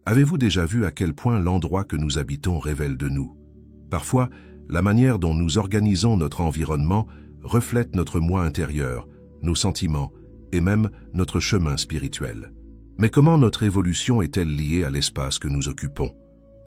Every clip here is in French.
Avez-vous déjà vu à quel point l'endroit que nous habitons révèle de nous? Parfois, la manière dont nous organisons notre environnement reflète notre moi intérieur, nos sentiments et même notre chemin spirituel. Mais comment notre évolution est-elle liée à l'espace que nous occupons?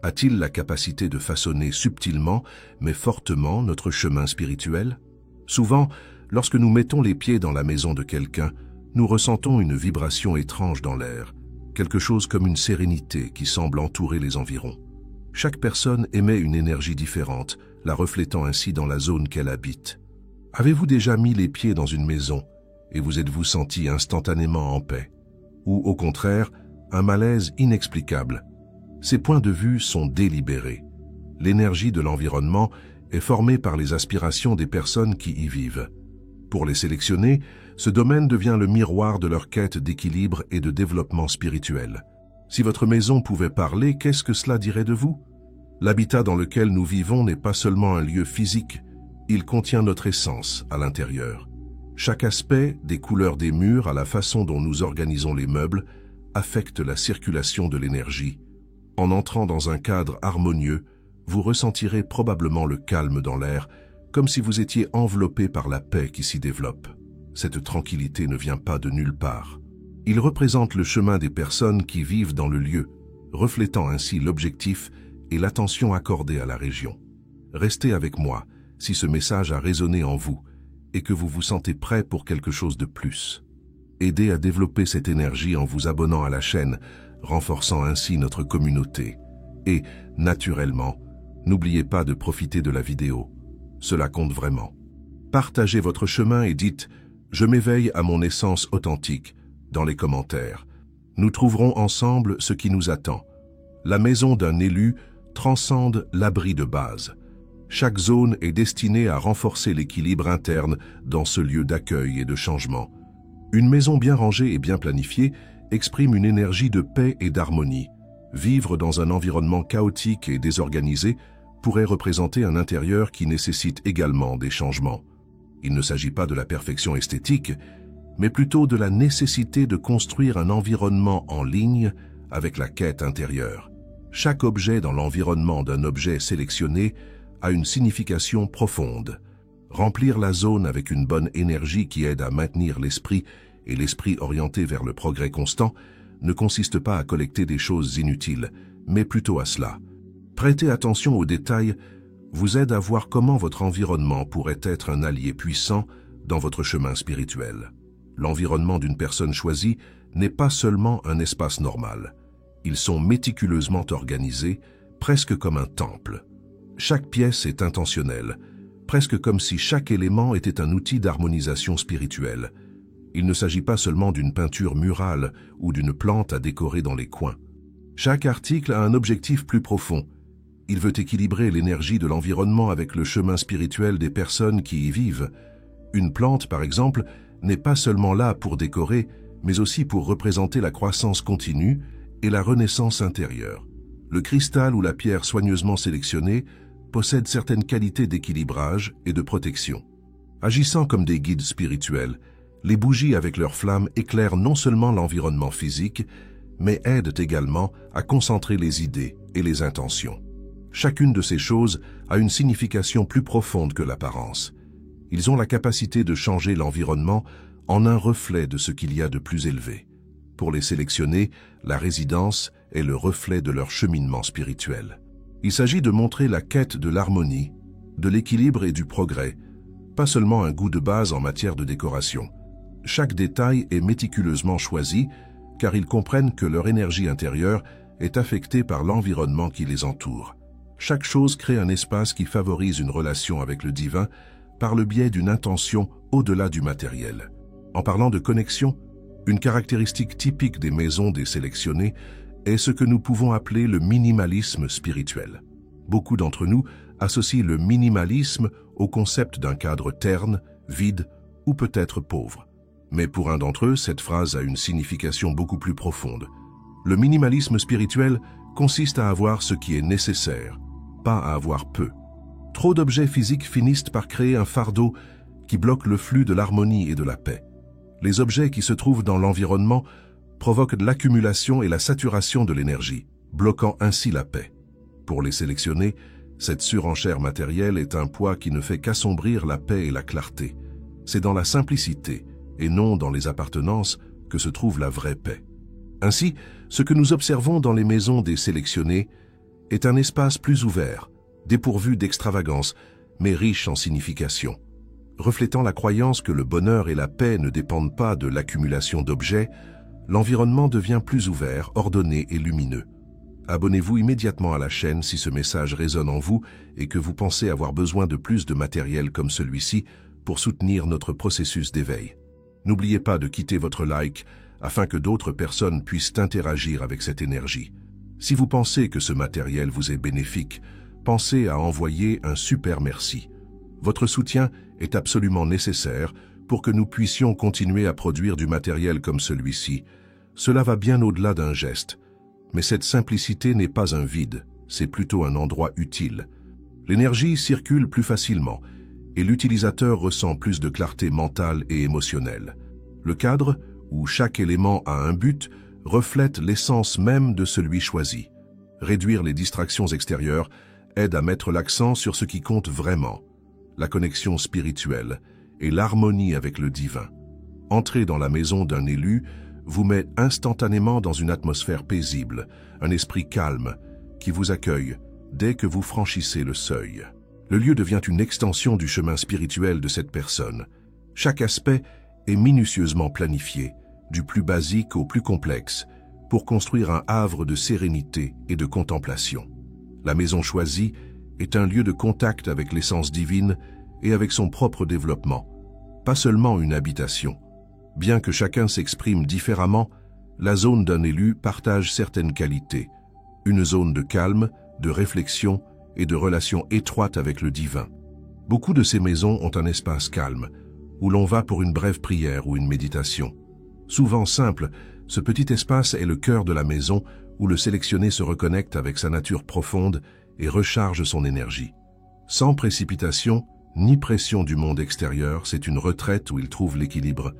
A-t-il la capacité de façonner subtilement mais fortement notre chemin spirituel? Souvent, lorsque nous mettons les pieds dans la maison de quelqu'un, nous ressentons une vibration étrange dans l'air, quelque chose comme une sérénité qui semble entourer les environs. Chaque personne émet une énergie différente, la reflétant ainsi dans la zone qu'elle habite. Avez-vous déjà mis les pieds dans une maison et vous êtes-vous senti instantanément en paix? Ou au contraire, un malaise inexplicable? Ces points de vue sont délibérés. L'énergie de l'environnement est formée par les aspirations des personnes qui y vivent. Pour les sélectionner, ce domaine devient le miroir de leur quête d'équilibre et de développement spirituel. Si votre maison pouvait parler, qu'est-ce que cela dirait de vous? L'habitat dans lequel nous vivons n'est pas seulement un lieu physique, il contient notre essence à l'intérieur. Chaque aspect, des couleurs des murs à la façon dont nous organisons les meubles, affecte la circulation de l'énergie. En entrant dans un cadre harmonieux, vous ressentirez probablement le calme dans l'air, comme si vous étiez enveloppé par la paix qui s'y développe. Cette tranquillité ne vient pas de nulle part. Il représente le chemin des personnes qui vivent dans le lieu, reflétant ainsi l'objectif et l'attention accordée à la région. Restez avec moi si ce message a résonné en vous et que vous vous sentez prêt pour quelque chose de plus. Aidez à développer cette énergie en vous abonnant à la chaîne, renforçant ainsi notre communauté. Et, naturellement, n'oubliez pas de profiter de la vidéo. Cela compte vraiment. Partagez votre chemin et dites « Je m'éveille à mon essence authentique » dans les commentaires. Nous trouverons ensemble ce qui nous attend. La maison d'un élu transcende l'abri de base. Chaque zone est destinée à renforcer l'équilibre interne dans ce lieu d'accueil et de changement. Une maison bien rangée et bien planifiée exprime une énergie de paix et d'harmonie. Vivre dans un environnement chaotique et désorganisé pourrait représenter un intérieur qui nécessite également des changements. Il ne s'agit pas de la perfection esthétique, mais plutôt de la nécessité de construire un environnement en ligne avec la quête intérieure. Chaque objet dans l'environnement d'un objet sélectionné a une signification profonde. Remplir la zone avec une bonne énergie qui aide à maintenir l'esprit et l'esprit orienté vers le progrès constant ne consiste pas à collecter des choses inutiles, mais plutôt à cela. Prêter attention aux détails vous aide à voir comment votre environnement pourrait être un allié puissant dans votre chemin spirituel. L'environnement d'une personne choisie n'est pas seulement un espace normal. Ils sont méticuleusement organisés, presque comme un temple. Chaque pièce est intentionnelle, presque comme si chaque élément était un outil d'harmonisation spirituelle. Il ne s'agit pas seulement d'une peinture murale ou d'une plante à décorer dans les coins. Chaque article a un objectif plus profond. Il veut équilibrer l'énergie de l'environnement avec le chemin spirituel des personnes qui y vivent. Une plante, par exemple, n'est pas seulement là pour décorer, mais aussi pour représenter la croissance continue et la renaissance intérieure. Le cristal ou la pierre soigneusement sélectionnée possède certaines qualités d'équilibrage et de protection. Agissant comme des guides spirituels, les bougies avec leurs flammes éclairent non seulement l'environnement physique, mais aident également à concentrer les idées et les intentions. Chacune de ces choses a une signification plus profonde que l'apparence. Ils ont la capacité de changer l'environnement en un reflet de ce qu'il y a de plus élevé. Pour les sélectionner, la résidence est le reflet de leur cheminement spirituel. Il s'agit de montrer la quête de l'harmonie, de l'équilibre et du progrès, pas seulement un goût de base en matière de décoration. Chaque détail est méticuleusement choisi car ils comprennent que leur énergie intérieure est affectée par l'environnement qui les entoure. Chaque chose crée un espace qui favorise une relation avec le divin par le biais d'une intention au-delà du matériel. En parlant de connexion, une caractéristique typique des maisons des sélectionnés est ce que nous pouvons appeler le minimalisme spirituel. Beaucoup d'entre nous associent le minimalisme au concept d'un cadre terne, vide ou peut-être pauvre. Mais pour un d'entre eux, cette phrase a une signification beaucoup plus profonde. Le minimalisme spirituel consiste à avoir ce qui est nécessaire, pas à avoir peu. Trop d'objets physiques finissent par créer un fardeau qui bloque le flux de l'harmonie et de la paix. Les objets qui se trouvent dans l'environnement provoquent l'accumulation et la saturation de l'énergie. bloquant ainsi la paix. Pour les sélectionnés, cette surenchère matérielle est un poids qui ne fait qu'assombrir la paix et la clarté. C'est dans la simplicité, et non dans les appartenances, que se trouve la vraie paix. Ainsi, ce que nous observons dans les maisons des sélectionnés est un espace plus ouvert, dépourvu d'extravagance, mais riche en signification. Reflétant la croyance que le bonheur et la paix ne dépendent pas de l'accumulation d'objets, l'environnement devient plus ouvert, ordonné et lumineux. Abonnez-vous immédiatement à la chaîne si ce message résonne en vous et que vous pensez avoir besoin de plus de matériel comme celui-ci pour soutenir notre processus d'éveil. N'oubliez pas de quitter votre like afin que d'autres personnes puissent interagir avec cette énergie. Si vous pensez que ce matériel vous est bénéfique, pensez à envoyer un super merci. Votre soutien est absolument nécessaire pour que nous puissions continuer à produire du matériel comme celui-ci. Cela va bien au-delà d'un geste. Mais cette simplicité n'est pas un vide, c'est plutôt un endroit utile. L'énergie circule plus facilement et l'utilisateur ressent plus de clarté mentale et émotionnelle. Le cadre, où chaque élément a un but, reflète l'essence même de celui choisi. Réduire les distractions extérieures aide à mettre l'accent sur ce qui compte vraiment, la connexion spirituelle et l'harmonie avec le divin. Entrer dans la maison d'un élu vous met instantanément dans une atmosphère paisible, un esprit calme qui vous accueille dès que vous franchissez le seuil. Le lieu devient une extension du chemin spirituel de cette personne. Chaque aspect est minutieusement planifié, du plus basique au plus complexe, pour construire un havre de sérénité et de contemplation. La maison choisie est un lieu de contact avec l'essence divine et avec son propre développement, pas seulement une habitation. Bien que chacun s'exprime différemment, la zone d'un élu partage certaines qualités. Une zone de calme, de réflexion et de relation étroite avec le divin. Beaucoup de ces maisons ont un espace calme, où l'on va pour une brève prière ou une méditation. Souvent simple, ce petit espace est le cœur de la maison où le sélectionné se reconnecte avec sa nature profonde et recharge son énergie. Sans précipitation, ni pression du monde extérieur, c'est une retraite où il trouve l'équilibre.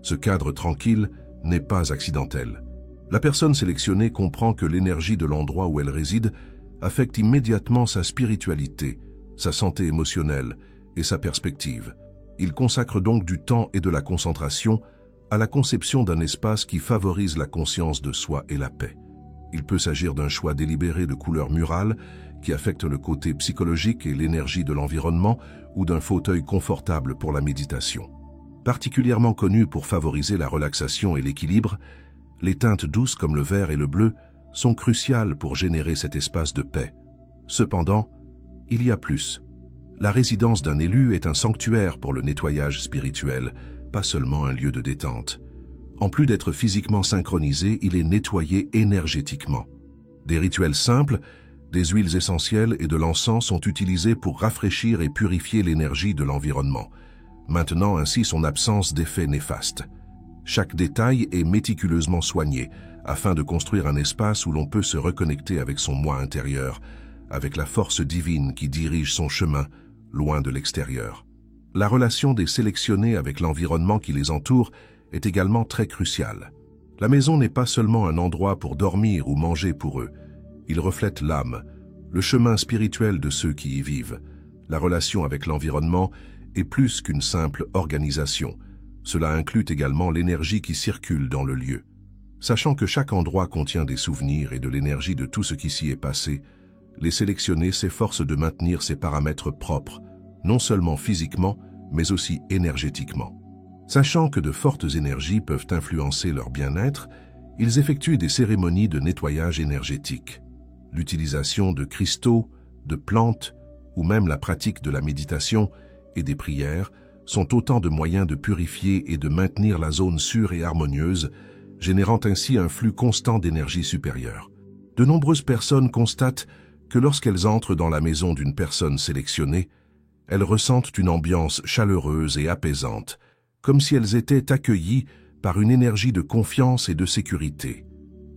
Ce cadre tranquille n'est pas accidentel. La personne sélectionnée comprend que l'énergie de l'endroit où elle réside affecte immédiatement sa spiritualité, sa santé émotionnelle et sa perspective. Il consacre donc du temps et de la concentration à la conception d'un espace qui favorise la conscience de soi et la paix. Il peut s'agir d'un choix délibéré de couleur murale qui affecte le côté psychologique et l'énergie de l'environnement ou d'un fauteuil confortable pour la méditation. Particulièrement connues pour favoriser la relaxation et l'équilibre, les teintes douces comme le vert et le bleu sont cruciales pour générer cet espace de paix. Cependant, il y a plus. La résidence d'un élu est un sanctuaire pour le nettoyage spirituel, pas seulement un lieu de détente. En plus d'être physiquement synchronisé, il est nettoyé énergétiquement. Des rituels simples, des huiles essentielles et de l'encens sont utilisés pour rafraîchir et purifier l'énergie de l'environnement, maintenant ainsi son absence d'effets néfastes. Chaque détail est méticuleusement soigné, afin de construire un espace où l'on peut se reconnecter avec son moi intérieur, avec la force divine qui dirige son chemin, loin de l'extérieur. La relation des sélectionnés avec l'environnement qui les entoure est également très cruciale. La maison n'est pas seulement un endroit pour dormir ou manger pour eux. Il reflète l'âme, le chemin spirituel de ceux qui y vivent. La relation avec l'environnement est plus qu'une simple organisation. Cela inclut également l'énergie qui circule dans le lieu. Sachant que chaque endroit contient des souvenirs et de l'énergie de tout ce qui s'y est passé, les sélectionnés s'efforcent de maintenir ces paramètres propres, non seulement physiquement, mais aussi énergétiquement. Sachant que de fortes énergies peuvent influencer leur bien-être, ils effectuent des cérémonies de nettoyage énergétique. L'utilisation de cristaux, de plantes, ou même la pratique de la méditation et des prières sont autant de moyens de purifier et de maintenir la zone sûre et harmonieuse, générant ainsi un flux constant d'énergie supérieure. De nombreuses personnes constatent que lorsqu'elles entrent dans la maison d'une personne sélectionnée, elles ressentent une ambiance chaleureuse et apaisante, comme si elles étaient accueillies par une énergie de confiance et de sécurité.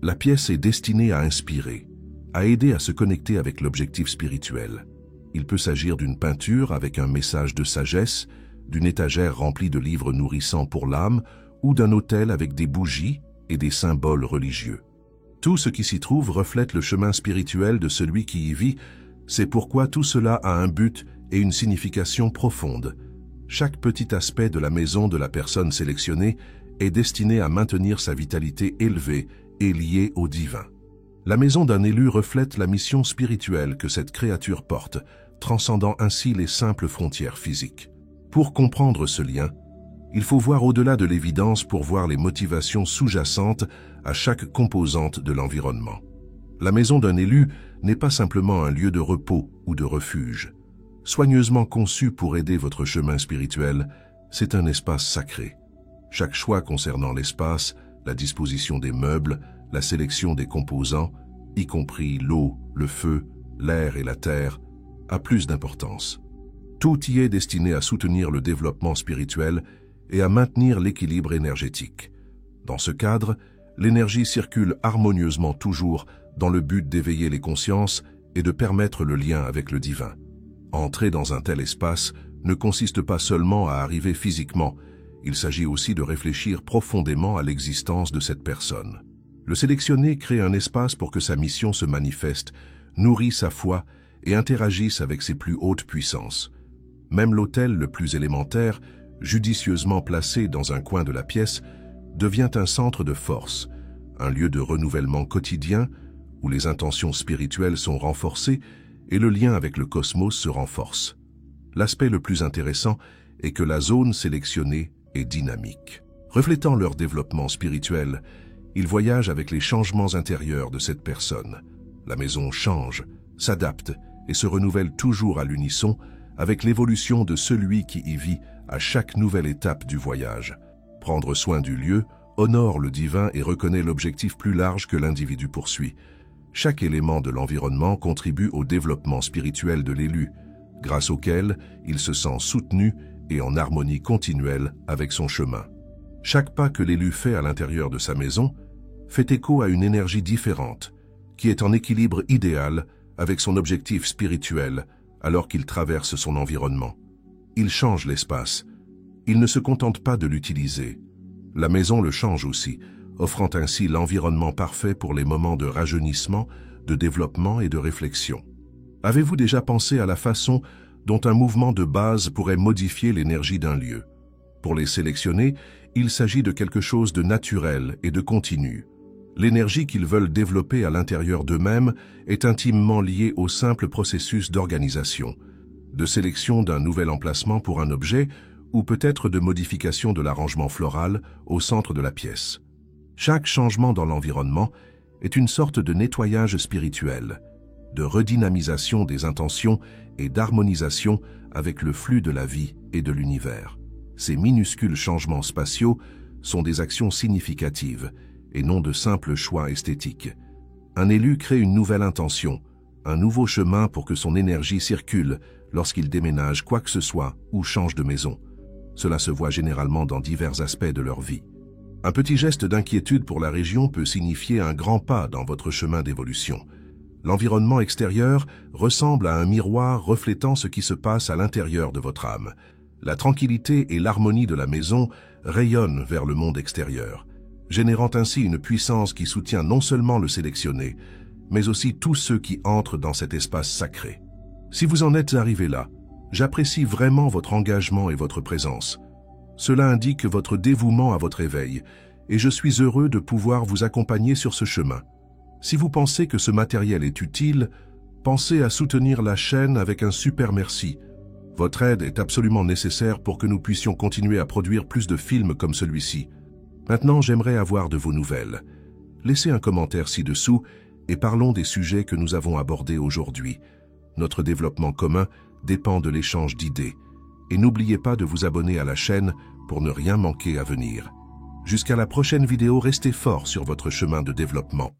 La pièce est destinée à inspirer, à aider à se connecter avec l'objectif spirituel. Il peut s'agir d'une peinture avec un message de sagesse, d'une étagère remplie de livres nourrissants pour l'âme ou d'un autel avec des bougies et des symboles religieux. Tout ce qui s'y trouve reflète le chemin spirituel de celui qui y vit, c'est pourquoi tout cela a un but et une signification profonde. Chaque petit aspect de la maison de la personne sélectionnée est destiné à maintenir sa vitalité élevée et liée au divin. La maison d'un élu reflète la mission spirituelle que cette créature porte, transcendant ainsi les simples frontières physiques. Pour comprendre ce lien, il faut voir au-delà de l'évidence pour voir les motivations sous-jacentes à chaque composante de l'environnement. La maison d'un élu n'est pas simplement un lieu de repos ou de refuge. Soigneusement conçu pour aider votre chemin spirituel, c'est un espace sacré. Chaque choix concernant l'espace, la disposition des meubles, la sélection des composants, y compris l'eau, le feu, l'air et la terre, a plus d'importance. Tout y est destiné à soutenir le développement spirituel et à maintenir l'équilibre énergétique. Dans ce cadre, l'énergie circule harmonieusement toujours dans le but d'éveiller les consciences et de permettre le lien avec le divin. Entrer dans un tel espace ne consiste pas seulement à arriver physiquement, il s'agit aussi de réfléchir profondément à l'existence de cette personne. Le sélectionné crée un espace pour que sa mission se manifeste, nourrit sa foi et interagisse avec ses plus hautes puissances. Même l'autel le plus élémentaire, judicieusement placé dans un coin de la pièce, devient un centre de force, un lieu de renouvellement quotidien où les intentions spirituelles sont renforcées et le lien avec le cosmos se renforce. L'aspect le plus intéressant est que la zone sélectionnée est dynamique. Reflétant leur développement spirituel, ils voyagent avec les changements intérieurs de cette personne. La maison change, s'adapte et se renouvelle toujours à l'unisson avec l'évolution de celui qui y vit à chaque nouvelle étape du voyage. Prendre soin du lieu honore le divin et reconnaît l'objectif plus large que l'individu poursuit. Chaque élément de l'environnement contribue au développement spirituel de l'élu, grâce auquel il se sent soutenu et en harmonie continuelle avec son chemin. Chaque pas que l'élu fait à l'intérieur de sa maison fait écho à une énergie différente, qui est en équilibre idéal avec son objectif spirituel alors qu'il traverse son environnement. Il change l'espace. Il ne se contente pas de l'utiliser. La maison le change aussi, offrant ainsi l'environnement parfait pour les moments de rajeunissement, de développement et de réflexion. Avez-vous déjà pensé à la façon dont un mouvement de base pourrait modifier l'énergie d'un lieu? Pour les sélectionner, il s'agit de quelque chose de naturel et de continu. L'énergie qu'ils veulent développer à l'intérieur d'eux-mêmes est intimement liée au simple processus d'organisation, de sélection d'un nouvel emplacement pour un objet ou peut-être de modification de l'arrangement floral au centre de la pièce. Chaque changement dans l'environnement est une sorte de nettoyage spirituel, de redynamisation des intentions et d'harmonisation avec le flux de la vie et de l'univers. Ces minuscules changements spatiaux sont des actions significatives et non de simples choix esthétiques. Un élu crée une nouvelle intention, un nouveau chemin pour que son énergie circule lorsqu'il déménage quoi que ce soit ou change de maison. Cela se voit généralement dans divers aspects de leur vie. Un petit geste d'inquiétude pour la région peut signifier un grand pas dans votre chemin d'évolution. L'environnement extérieur ressemble à un miroir reflétant ce qui se passe à l'intérieur de votre âme. La tranquillité et l'harmonie de la maison rayonnent vers le monde extérieur, générant ainsi une puissance qui soutient non seulement le sélectionné, mais aussi tous ceux qui entrent dans cet espace sacré. Si vous en êtes arrivé là, j'apprécie vraiment votre engagement et votre présence. Cela indique votre dévouement à votre éveil, et je suis heureux de pouvoir vous accompagner sur ce chemin. Si vous pensez que ce matériel est utile, pensez à soutenir la chaîne avec un super merci. Votre aide est absolument nécessaire pour que nous puissions continuer à produire plus de films comme celui-ci. Maintenant, j'aimerais avoir de vos nouvelles. Laissez un commentaire ci-dessous et parlons des sujets que nous avons abordés aujourd'hui. Notre développement commun dépend de l'échange d'idées. Et n'oubliez pas de vous abonner à la chaîne pour ne rien manquer à venir. Jusqu'à la prochaine vidéo, restez forts sur votre chemin de développement.